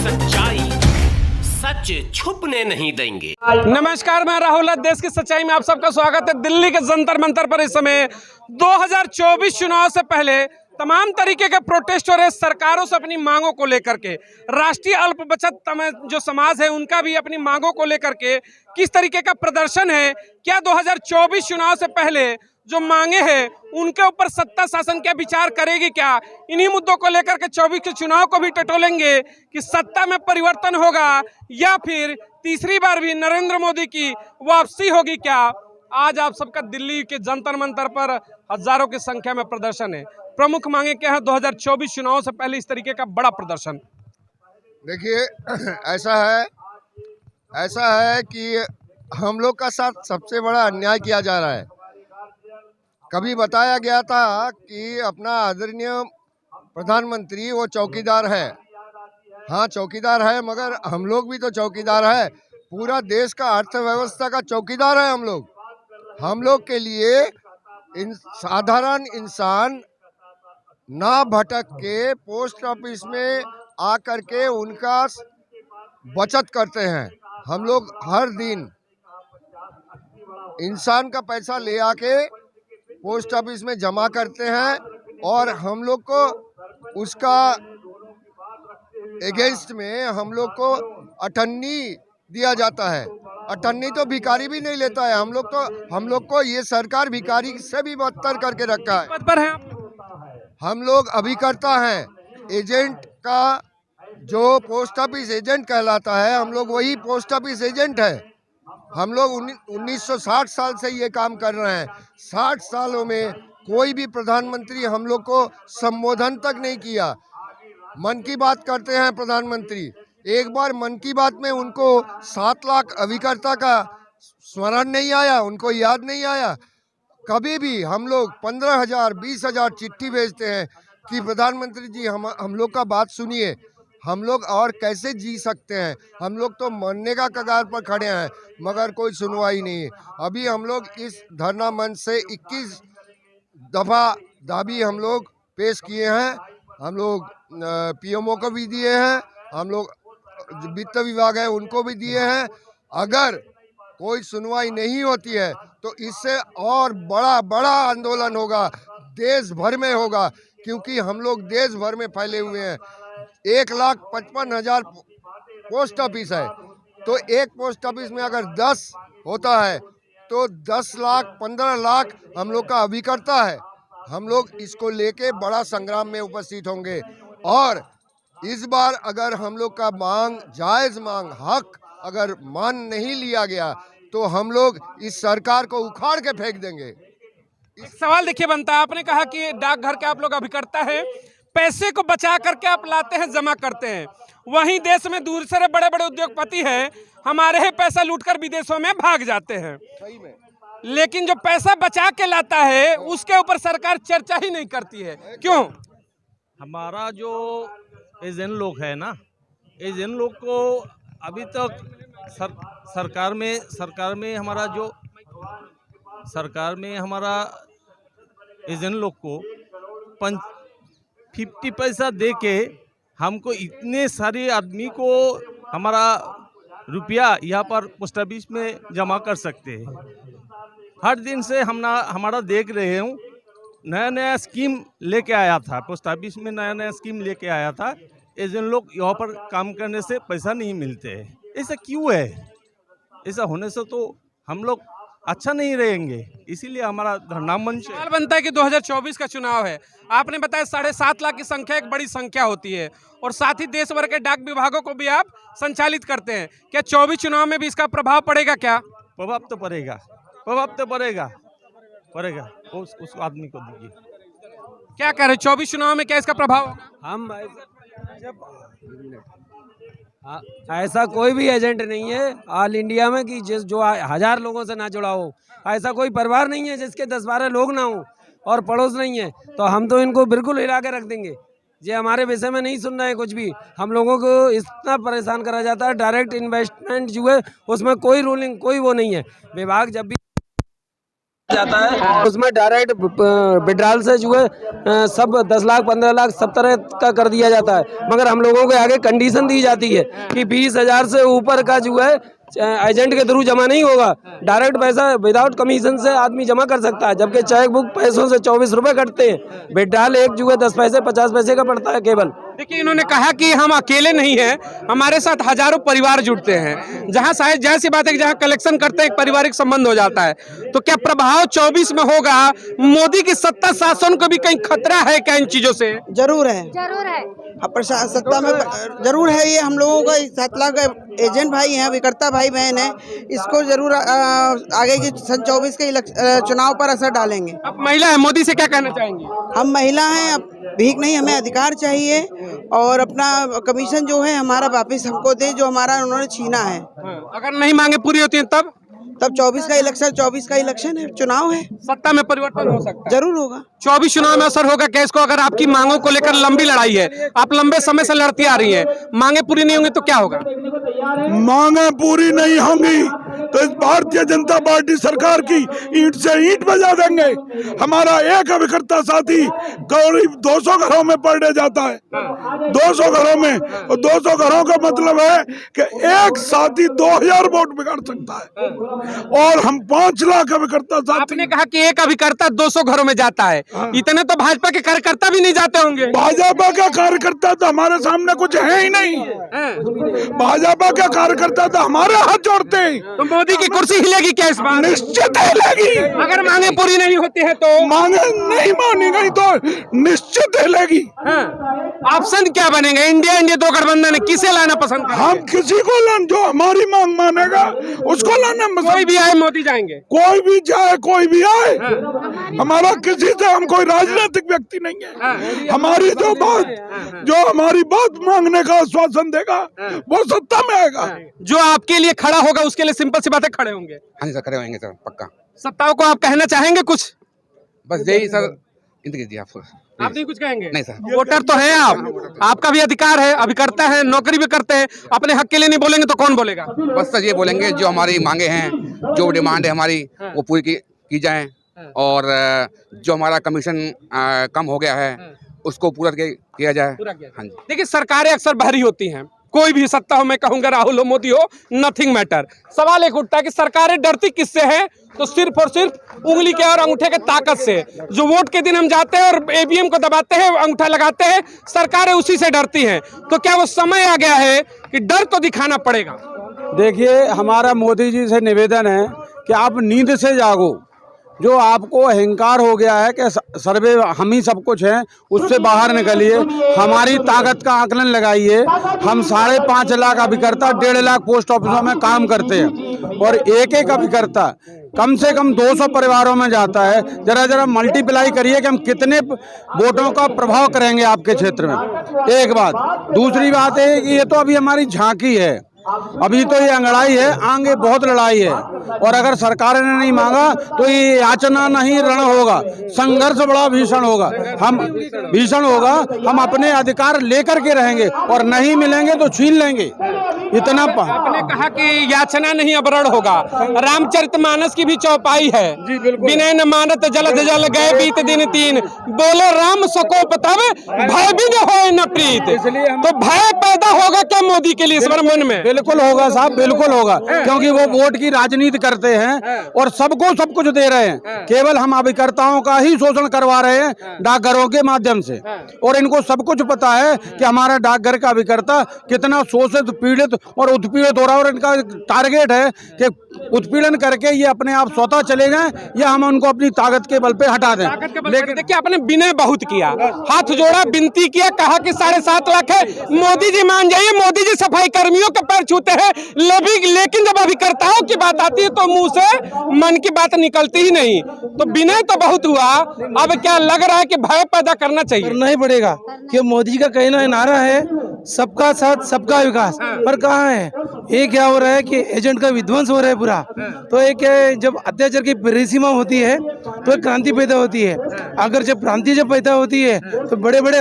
सच्चाई सच छुपने नहीं देंगे। नमस्कार, मैं राहुल। देश की सच्चाई में आप सबका स्वागत है। दिल्ली के जंतर मंतर पर इस समय 2024 चुनाव से पहले तमाम तरीके के प्रोटेस्ट हो रहे सरकारों से अपनी मांगों को लेकर के। राष्ट्रीय अल्प बचत जो समाज है उनका भी अपनी मांगों को लेकर के किस तरीके का प्रदर्शन है। क्या 2024 चुनाव से पहले जो मांगे हैं उनके ऊपर सत्ता शासन क्या विचार करेगी? क्या इन्हीं मुद्दों को लेकर के 24 के चुनाव को भी टटोलेंगे कि सत्ता में परिवर्तन होगा या फिर तीसरी बार भी नरेंद्र मोदी की वापसी होगी? क्या आज आप सबका दिल्ली के जंतर मंतर पर हजारों की संख्या में प्रदर्शन है। प्रमुख मांगे क्या है 2024 चुनाव से पहले इस तरीके का बड़ा प्रदर्शन? देखिए, ऐसा है कि हम लोग का साथ सबसे बड़ा अन्याय किया जा रहा है। कभी बताया गया था कि अपना आदरणीय प्रधानमंत्री वो चौकीदार है। हाँ, चौकीदार है, मगर हम लोग भी तो चौकीदार है। पूरा देश का अर्थव्यवस्था का चौकीदार है हम लोग। हम लोग के लिए साधारण इंसान ना भटक के पोस्ट ऑफिस में आकर के उनका बचत करते हैं। हम लोग हर दिन इंसान का पैसा ले आके पोस्ट ऑफिस में जमा करते हैं और हम लोग को उसका एगेंस्ट में हम लोग को अठन्नी दिया जाता है। अठन्नी तो भिखारी भी नहीं लेता है। हम लोग को ये सरकार भिखारी से भी बदतर करके रखा है। पद पर है हम लोग अभिकर्ता हैं। एजेंट का जो पोस्ट ऑफिस एजेंट कहलाता है, हम लोग वही पोस्ट ऑफिस एजेंट है। हम लोग 1960 साल से ये काम कर रहे हैं। 60 सालों में कोई भी प्रधानमंत्री हम लोग को संबोधन तक नहीं किया। मन की बात करते हैं प्रधानमंत्री, एक बार मन की बात में उनको 7 लाख अभिकर्ता का स्मरण नहीं आया, उनको याद नहीं आया। कभी भी हम लोग 15,000 20,000 चिट्ठी भेजते हैं कि प्रधानमंत्री जी हम लोग का बात सुनिए, हम लोग और कैसे जी सकते हैं। हम लोग तो मरने का कगार पर खड़े हैं, मगर कोई सुनवाई नहीं है। अभी हम लोग इस धरना मंच से 21 दफ़ा दाबी हम लोग पेश किए हैं। हम लोग पीएमओ को भी दिए हैं, हम लोग वित्त विभाग है उनको भी दिए हैं। अगर कोई सुनवाई नहीं होती है तो इससे और बड़ा आंदोलन होगा, देश भर में होगा, क्योंकि हम लोग देश भर में फैले हुए हैं। 1,55,000 पोस्ट ऑफिस है, तो एक पोस्ट ऑफिस में अगर 10 होता है तो 10 लाख 15 लाख हम लोग का अभिकर्ता है। हम लोग इसको लेके बड़ा संग्राम में उपस्थित होंगे और इस बार अगर हम लोग का मांग, जायज़ मांग, हक अगर मान नहीं लिया गया तो हम लोग इस सरकार को उखाड़ के फेंक देंगे। एक सवाल देखिए बनता है, आपने कहा कि डाकघर के आप लोग अभिकर्ता हैं, पैसे को बचा करके आप लाते हैं, जमा करते हैं। वहीं देश में दूसरे बड़े बड़े उद्योगपति हैं, हमारे ही पैसा लूटकर विदेशों में भाग जाते हैं। सही में, लेकिन जो पैसा बचा के लाता है उसके ऊपर सरकार चर्चा ही नहीं करती है। क्यों? हमारा जो एजेंट लोग है ना, एजेंट लोग को अभी तक सरकार में हमारा एजेंट लोग को 50 पैसा दे के हमको इतने सारे आदमी को हमारा रुपया यहाँ पर पोस्ट ऑफिस में जमा कर सकते हैं। हर दिन से हमारा देख रहे हूँ, नया स्कीम लेके आया था पोस्ट ऑफिस में, नया स्कीम लेके आया था। एजेंट लोग यहाँ पर काम करने से पैसा नहीं मिलते हैं। ऐसा क्यों है? ऐसा होने से तो हम लोग अच्छा नहीं रहेंगे, इसीलिए हमारा धरना मंच सवाल बनता है कि 2024 का चुनाव है, आपने बताया 7.5 लाख की संख्या एक बड़ी संख्या होती है और साथ ही देश भर के डाक विभागों को भी आप संचालित करते हैं। क्या 24 चुनाव में भी इसका प्रभाव पड़ेगा? क्या प्रभाव तो पड़ेगा उस आदमी को दीजिए। क्या कह रहे 24 चुनाव में क्या इसका प्रभाव होगा? हम ऐसा कोई भी एजेंट नहीं है ऑल इंडिया में कि जो 1000 लोगों से ना जुड़ा हो। ऐसा कोई परिवार नहीं है जिसके 10-12 लोग ना हो और पड़ोस नहीं है, तो हम तो इनको बिल्कुल हिला के रख देंगे। ये हमारे विषय में नहीं सुन रहे हैं कुछ भी। हम लोगों को इतना परेशान करा जाता है। डायरेक्ट इन्वेस्टमेंट जो है उसमें कोई रूलिंग, कोई वो नहीं है। विभाग जब भी जाता है, उसमें डायरेक्ट विड्रॉल से जो है सब 10 लाख 15 लाख सब तरह का कर दिया जाता है। मगर हम लोगों के आगे कंडीशन दी जाती है कि 20,000 से ऊपर का जो है एजेंट के थ्रू जमा नहीं होगा, डायरेक्ट पैसा विदाउट कमीशन से आदमी जमा कर सकता है। जबकि चेक बुक पैसों से 24 रुपए कटते हैं, विड्रॉल एक जो है 10 पैसे 50 पैसे का पड़ता है केवल। देखिए, इन्होंने कहा कि हम अकेले नहीं हैं, हमारे साथ हजारों परिवार जुड़ते हैं। जहां शायद जैसी सी बात है कि जहां कलेक्शन करते हैं एक पारिवारिक संबंध हो जाता है, तो क्या प्रभाव 24 में होगा? मोदी की सत्ता शासन को भी कहीं खतरा है क्या इन चीजों से? जरूर है, जरूर है। सत्ता में जरूर है। ये हम लोगों का 7 लाख एजेंट भाई हैं, विक्रेता भाई बहन हैं, इसको जरूर आगे की सन 24 के चुनाव पर असर डालेंगे। अब महिला है, मोदी से क्या कहना चाहेंगी? हम महिला हैं, अब भीख नहीं, हमें अधिकार चाहिए और अपना कमीशन जो है हमारा वापस हमको दे, जो हमारा उन्होंने छीना है। अगर नहीं मांगे पूरी होती हैं तब 24 का इलेक्शन है, चुनाव है, सत्ता में परिवर्तन हो सकता है। जरूर होगा। 24 चुनाव में असर होगा क्या इसको? अगर आपकी मांगों को लेकर लंबी लड़ाई है, आप लंबे समय से लड़ती आ रही हैं, मांगे पूरी नहीं होंगी तो क्या होगा? मांगे पूरी नहीं होंगी तो इस भारतीय जनता पार्टी सरकार की ईंट से ईंट बजा देंगे। हमारा एक अभिकर्ता साथी करीब 200 घरों में पढ़ने जाता है, 200 घरों में, और 200 घरों का मतलब है कि एक साथी 2000 वोट बिगाड़ सकता है, और हम 5 लाख अभिकर्ता साथी। आपने कहा कि एक अभिकर्ता 200 घरों में जाता है, इतने तो भाजपा के कार्यकर्ता भी नहीं जाते होंगे। भाजपा का कार्यकर्ता तो हमारे सामने कुछ है ही नहीं। भाजपा का कार्यकर्ता तो हमारे हाथ जोड़ते हैं। तो मोदी की कुर्सी हिलेगी क्या इस बार? निश्चित हिलेगी। अगर मांगे पूरी नहीं होती है तो? मांगे नहीं मानी गई तो निश्चित हिलेगी। ऑप्शन क्या बनेंगे? इंडिया दो गठबंधन है, किसे लाना पसंद करेंगे? हम किसी को लान, जो हमारी मांग मानेगा उसको लाना पसंद। कोई भी आए मोदी जाएंगे? कोई भी जाए, कोई भी आए, हमारा किसी से, हम कोई राजनीतिक व्यक्ति नहीं है। हमारी जो हमारी बात मांगने का आश्वासन देगा वो सत्ता में आएगा। जो आपके लिए खड़ा होगा उसके लिए सिंपल सी बातें खड़े होंगे। हाँ जी सर, खड़े होंगे सर, पक्का। सत्ताओं को आप कहना चाहेंगे कुछ? बस यही सर, इंतजार आप नहीं कुछ कहेंगे? नहीं सर। वोटर तो हैं आप, आपका भी अधिकार है, अभिकर्ता है, नौकरी भी करते हैं, अपने हक के लिए नहीं बोलेंगे तो कौन बोलेगा? बस सर ये बोलेंगे जो हमारी मांगे हैं, जो डिमांड है हमारी, वो पूरी की जाए, और जो हमारा कमीशन कम हो गया है उसको पूरा किया जाए। हाँ जी। देखिए, सरकारें अक्सर बहरी होती हैं, कोई भी सत्ता हो, मैं कहूंगा राहुल हो मोदी हो, नथिंग मैटर। सवाल एक उठता है कि सरकारें डरती किससे हैं? तो सिर्फ और सिर्फ उंगली के और अंगूठे के ताकत से। जो वोट के दिन हम जाते हैं और ईवीएम को दबाते हैं, अंगूठा लगाते हैं, सरकारें उसी से डरती हैं। तो क्या वो समय आ गया है कि डर तो दिखाना पड़ेगा? देखिए, हमारा मोदी जी से निवेदन है कि आप नींद से जागो। जो आपको अहंकार हो गया है कि सर्वे हम ही सब कुछ हैं, उससे बाहर निकलिए। हमारी ताकत का आकलन लगाइए। हम 5.5 लाख अभिकर्ता 1.5 लाख पोस्ट ऑफिसों में काम करते हैं, और एक अभिकर्ता कम से कम 200 परिवारों में जाता है। जरा मल्टीप्लाई करिए कि हम कितने वोटों का प्रभाव करेंगे आपके क्षेत्र में। एक बात। दूसरी बात है कि ये तो अभी हमारी झांकी है, अभी तो ये अंगड़ाई है, आगे बहुत लड़ाई है, और अगर सरकार ने नहीं मांगा तो ये याचना नहीं, रण होगा, संघर्ष बड़ा भीषण होगा। हम अपने अधिकार लेकर के रहेंगे, और नहीं मिलेंगे तो छीन लेंगे। इतना आपने कहा कि याचना नहीं अब रण होगा। रामचरितमानस की भी चौपाई है, विनय न मानत जलद जल गए बीत दिन 3, बोले राम सको तब भय भी न होए न प्रीत। तो भय पैदा होगा क्या मोदी के लिए इस बार मन में? बिल्कुल होगा साहब, बिल्कुल होगा, क्योंकि वो वोट की राजनीति करते हैं और सबको सब कुछ दे रहे हैं। केवल हम अभिकर्ताओं का ही शोषण करवा रहे हैं डाकघरों के माध्यम से, और इनको सब कुछ पता है कि हमारा डाकघर का अभिकर्ता कितना शोषित, पीड़ित और उत्पीड़ित हो रहा है, और इनका टारगेट है कि उत्पीड़न करके ये अपने आप स्वतः चले जाएं या हम उनको अपनी ताकत के बल पे हटा दें। लेकिन देखिए, आपने विनय बहुत किया, हाथ जोड़ा, विनती किया, कहा कि 7.5 लाख है, मोदी जी मान जाइए। मोदी जी सफाई कर्मियों के पैर छूते हैं, लेकिन जब अभिकर्ताओं की बात आती है तो मुंह से मन की बात निकलती ही नहीं। तो विनय तो बहुत हुआ, अब क्या लग रहा है कि भय पैदा करना चाहिए? करना ही पड़ेगा, कि मोदी जी का कहना नारा है सबका साथ सबका विकास, पर कहाँ है? ये क्या हो रहा है कि एजेंट का विध्वंस हो रहा है पूरा। तो एक जब अत्याचार की परिसीमा होती है तो एक क्रांति पैदा होती है। अगर जब क्रांति पैदा होती है तो बड़े बड़े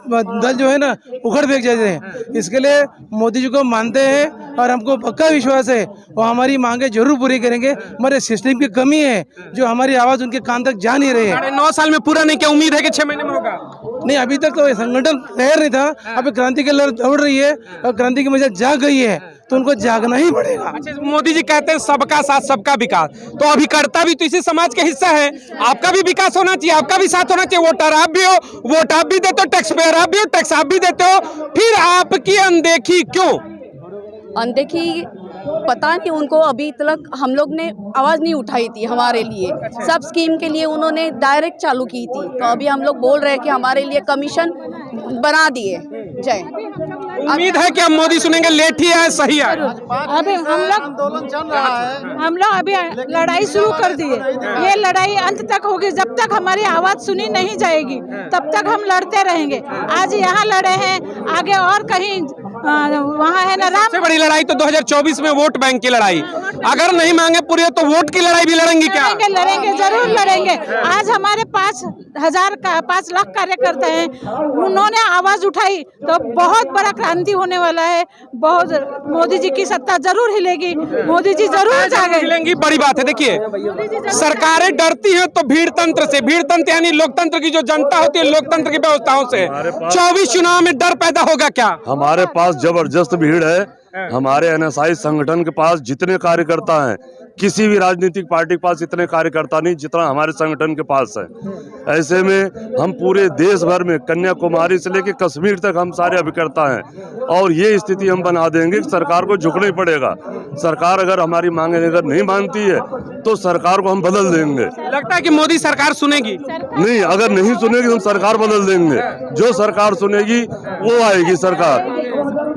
दल जो है ना उखड़ फेंक जाते हैं। इसके लिए मोदी जी को मानते हैं और हमको पक्का विश्वास है वो हमारी मांगे जरूर पूरी करेंगे। हमारे सिस्टम की कमी है जो हमारी आवाज़ उनके कान तक जा नहीं रही है। 9 साल में पूरा नहीं, क्या उम्मीद है कि 6 महीने में होगा? नहीं, अभी तक तो संगठन तैयार नहीं था। अभी क्रांति की लहर दौड़ रही है और क्रांति की मजा जाग गई है तो उनको जागना ही पड़ेगा। अच्छा, मोदी जी कहते हैं सबका साथ सबका विकास, तो अभिकर्ता भी तो इसी समाज का हिस्सा है। आपका भी विकास होना चाहिए, आपका भी साथ होना चाहिए। वोटर आप भी हो, वोट आप भी देते हो, टैक्स पेयर आप भी हो, टैक्स आप भी देते हो, फिर आपकी अनदेखी क्यों? अनदेखी पता नहीं, उनको अभी तक हम लोग ने आवाज़ नहीं उठाई थी हमारे लिए। सब स्कीम के लिए उन्होंने डायरेक्ट चालू की थी, तो अभी हम लोग बोल रहे हैं कि हमारे लिए कमीशन बना दिए। जय, उम्मीद है कि अब मोदी सुनेंगे। लेट ही है, सही है। अभी हम लोग अभी लड़ाई शुरू कर दिए। ये लड़ाई अंत तक होगी। जब तक हमारी आवाज़ सुनी नहीं जाएगी तब तक हम लड़ते रहेंगे। आज यहाँ लड़े हैं, आगे और कहीं वहाँ है ना राम। सबसे बड़ी लड़ाई तो 2024 में वोट बैंक की लड़ाई। अगर नहीं मांगे पूरे तो वोट की लड़ाई भी लड़ेंगी क्या? लड़ेंगे, जरूर लड़ेंगे। आज हमारे 5 लाख कार्यकर्ता हैं, उन्होंने आवाज उठाई तो बहुत बड़ा क्रांति होने वाला है। बहुत मोदी जी की सत्ता जरूर हिलेगी, मोदी जी जरूर जागे। हिलेंगी, बड़ी बात है। देखिए, सरकारें डरती हैं तो भीड़ तंत्र से, भीड़ तंत्र यानी लोकतंत्र की जो जनता होती है, लोकतंत्र की व्यवस्थाओं से। 24 चुनाव में डर पैदा होगा क्या? हमारे पास जबरदस्त भीड़ है। हमारे एनएसआई संगठन के पास जितने कार्यकर्ता हैं, किसी भी राजनीतिक पार्टी के पास इतने कार्यकर्ता नहीं जितना हमारे संगठन के पास है। ऐसे में हम पूरे देश भर में कन्याकुमारी से लेकर कश्मीर तक हम सारे अभिकर्ता हैं और ये स्थिति हम बना देंगे कि सरकार को झुकना ही पड़ेगा। सरकार अगर हमारी मांगे अगर नहीं मानती है तो सरकार को हम बदल देंगे। लगता है कि मोदी सरकार सुनेगी? नहीं, अगर नहीं सुनेगी तो हम सरकार बदल देंगे। जो सरकार सुनेगी वो आएगी सरकार,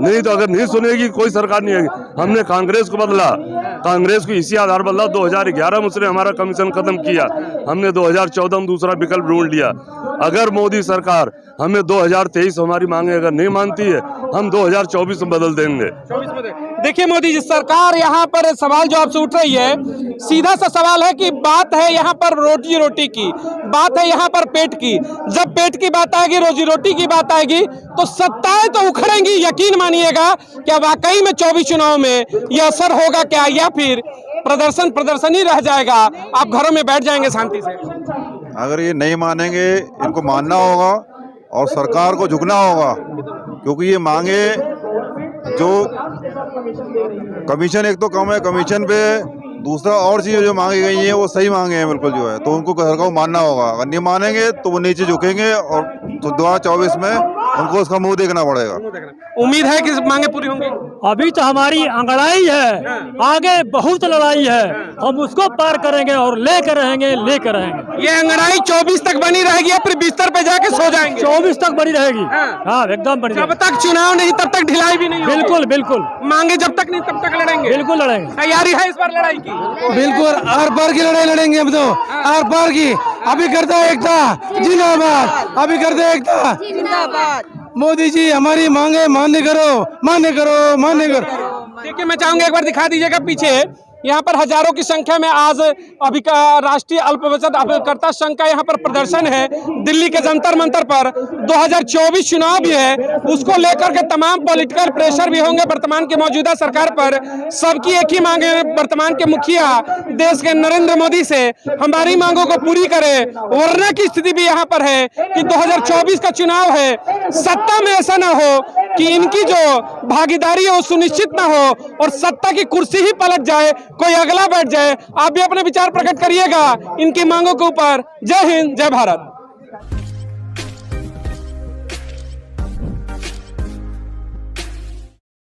नहीं तो अगर नहीं सुनेगी कोई सरकार नहीं आएगी। हमने कांग्रेस को बदला, कांग्रेस को इसी आधार बदला। 2011 में उसने हमारा कमीशन खत्म किया, हमने 2014 में दूसरा विकल्प ढूंढ लिया। अगर मोदी सरकार हमें 2023 हमारी मांगे अगर नहीं मानती है, हम 2024 में बदल देंगे। देखिए मोदी जी, सरकार यहाँ पर सवाल जो आपसे उठ रही है, सीधा सा सवाल है कि बात है यहाँ पर रोजी रोटी की, बात है यहाँ पर पेट की। जब पेट की बात आएगी, रोजी रोटी की बात आएगी तो सत्ताएं तो उखड़ेंगी। यकीन मानिएगा क्या वाकई में 24 चुनाव में यह असर होगा क्या, या फिर प्रदर्शन ही रह जाएगा, आप घरों में बैठ जाएंगे शांति से? अगर ये नहीं मानेंगे, इनको मानना होगा और सरकार को झुकना होगा, क्योंकि ये मांगे जो कमीशन एक तो कम है, कमीशन पे दूसरा और चीज़ें जो मांगी गई हैं वो सही मांगे हैं बिल्कुल जो है, तो उनको सरकार को मानना होगा। अगर नहीं मानेंगे तो वो नीचे झुकेंगे और तो 2024 में उनको उसका मुंह देखना पड़ेगा। उम्मीद है कि मांगे पूरी होंगी? अभी तो हमारी अंगड़ाई है, आगे बहुत लड़ाई है, हम उसको पार करेंगे और लेकर रहेंगे। ये अंगड़ाई 24 तक बनी रहेगी या फिर बिस्तर पे जाके सो जाएंगे? 24 तक बनी रहेगी। हाँ, एकदम बनी। जब तक चुनाव नहीं तब तक ढिलाई भी नहीं? बिल्कुल। मांगे जब तक नहीं तब तक लड़ेंगे? बिल्कुल लड़ेंगे। तैयारी है इस बार लड़ाई की? बिल्कुल, आर पार की लड़ाई लड़ेंगे हम तो, आर पार की। अभी करता एकता जिंदाबाद, अभी करते एकता जिंदाबाद। मोदी जी हमारी मांगे मान्य करो। देखिए, मैं चाहूंगा एक बार दिखा दीजिएगा पीछे। यहाँ पर हजारों की संख्या में आज अभी राष्ट्रीय अल्पसंख्यक अभिकर्ता संघ का यहाँ पर प्रदर्शन है दिल्ली के जंतर मंतर पर। 2024 चुनाव भी है, उसको लेकर के तमाम पॉलिटिकल प्रेशर भी होंगे वर्तमान की मौजूदा सरकार पर। सबकी एक ही मांग है वर्तमान के मुखिया देश के नरेंद्र मोदी से, हमारी मांगों को पूरी करे, वरना की स्थिति भी यहाँ पर है कि 2024 का चुनाव है, सत्ता में ऐसा ना हो कि इनकी जो भागीदारी है वो सुनिश्चित ना हो और सत्ता की कुर्सी ही पलट जाए, कोई अगला बैठ जाए। आप भी अपने विचार प्रकट करिएगा इनकी मांगों के ऊपर। जय हिंद, जय भारत।